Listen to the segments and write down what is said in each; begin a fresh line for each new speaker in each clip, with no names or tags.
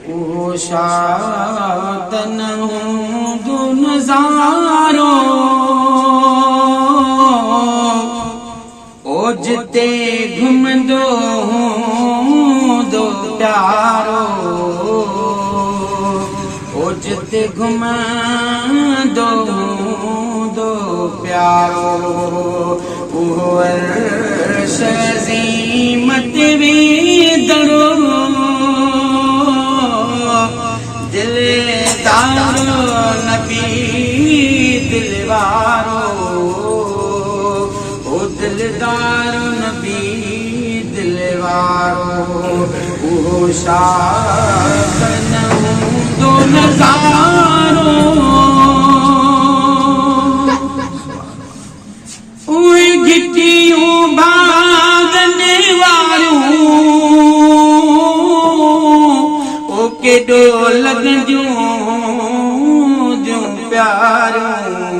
ओ शात न हूंदो नज़ारो ओ जिते घुमंदो हूंदो प्यारो ओ जिते घुमंदो हूंदो प्यारो उहो अर्श अज़ीम ते वेंदड़ो दिलदारो नबी दिलवारो ओ दिलदारो नबी दिलवारो उहो शात न हूंदो नज़ारो उहे घिटियूं भागने वारियूं ओ केॾो लॻंदियूं प्यारियूं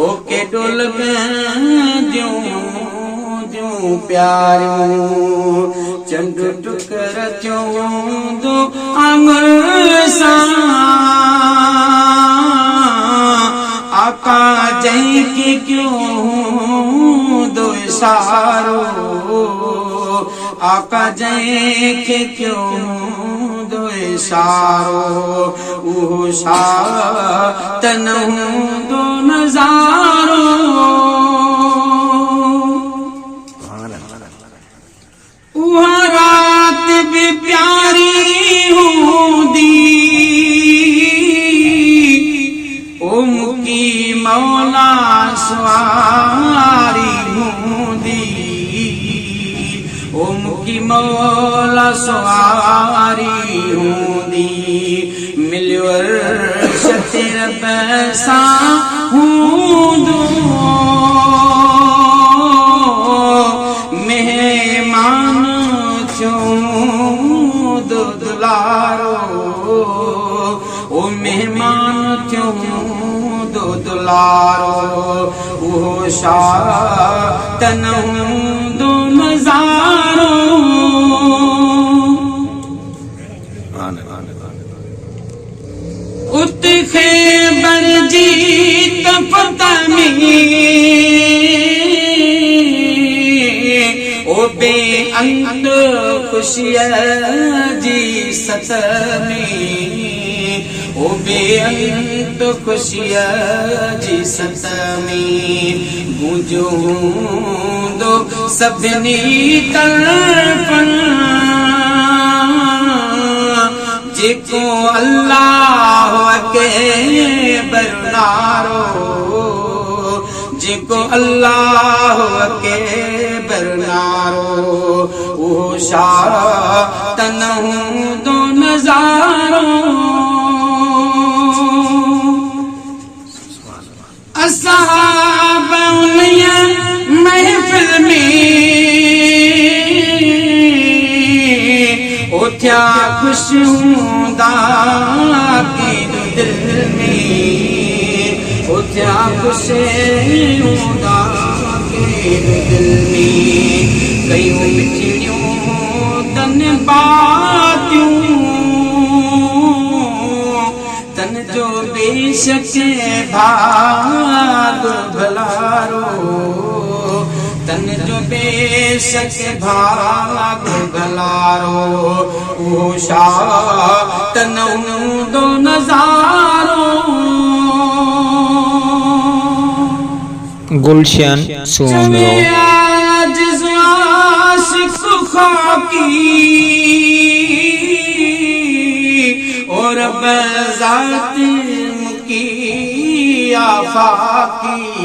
ओ केॾो लॻंदियूं प्यारियूं चंड टुकर चवंदो आंगुर सां आका जंहिंखे क्यों हूंदो इशारो आका जंहिंखे क्यों हूंदो इशारो उहो शात न हूंदो नज़ारो उहा रात भी प्यारी हूंदी ओ मुकी मौला सवारी हूंदी ओ मुकी मौला सवारी हूंदी मिलियो अर्श ते रब सां हूंदो मेहमान थियो दुलारो ओ मेहमान थियो दुलारो उहो शात न हूंदो नज़ारो उत ख़ैबर जी तफ़त में ओ बेअंत खुशिया जी सत में ओ बेअंत खुशिया जी सत में गूंजो हूंदो सभिनी तरफ़ जेको अल्लाह के बरनारो जेको अल्लाह के बरनारो उहो शात न हूंदो नज़ारो असहाब उन्हीअ महफ़िल में ओ थिया ख़ुशि हूंदा कंहिं दिलि में ओ थिया ख़ुशि हूंदा कंहिं दिलि में कयूं मिठड़ियूं तन बातियूं तन जो बेशक भाग भलारो तन जो बेशक भाग भलारो उहो शात न हूंदो नज़ारो
गुलशन सोमरो
और बज़ात मुकी आफाकी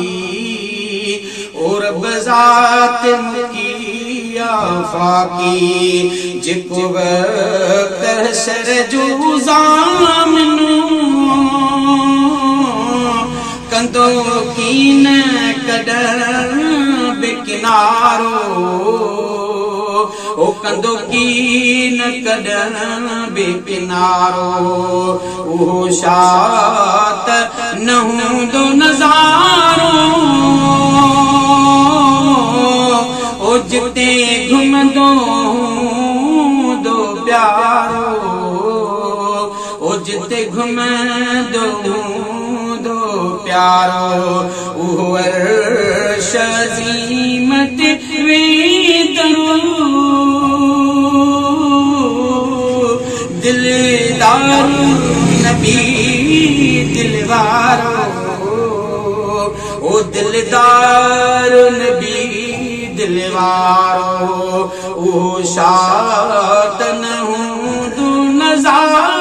और बज़ात मुकी आफाकी जेको वक्त हशर जो ज़ामिनो कंदो कीन कढण बेकिनारो ओ कंदो कीन कढण बेकिनारो उहो शात न हूंदो नज़ारो ओ जिते घुमंदो हूंदो प्यारो जिते घुमंदो दो प्यारो उहो अर्श अज़ीम ते वेंदो दिलदार नबी दिलवारो ओ दिलदार नबी दिलवारो ओ शात न हूंदो नज़ारो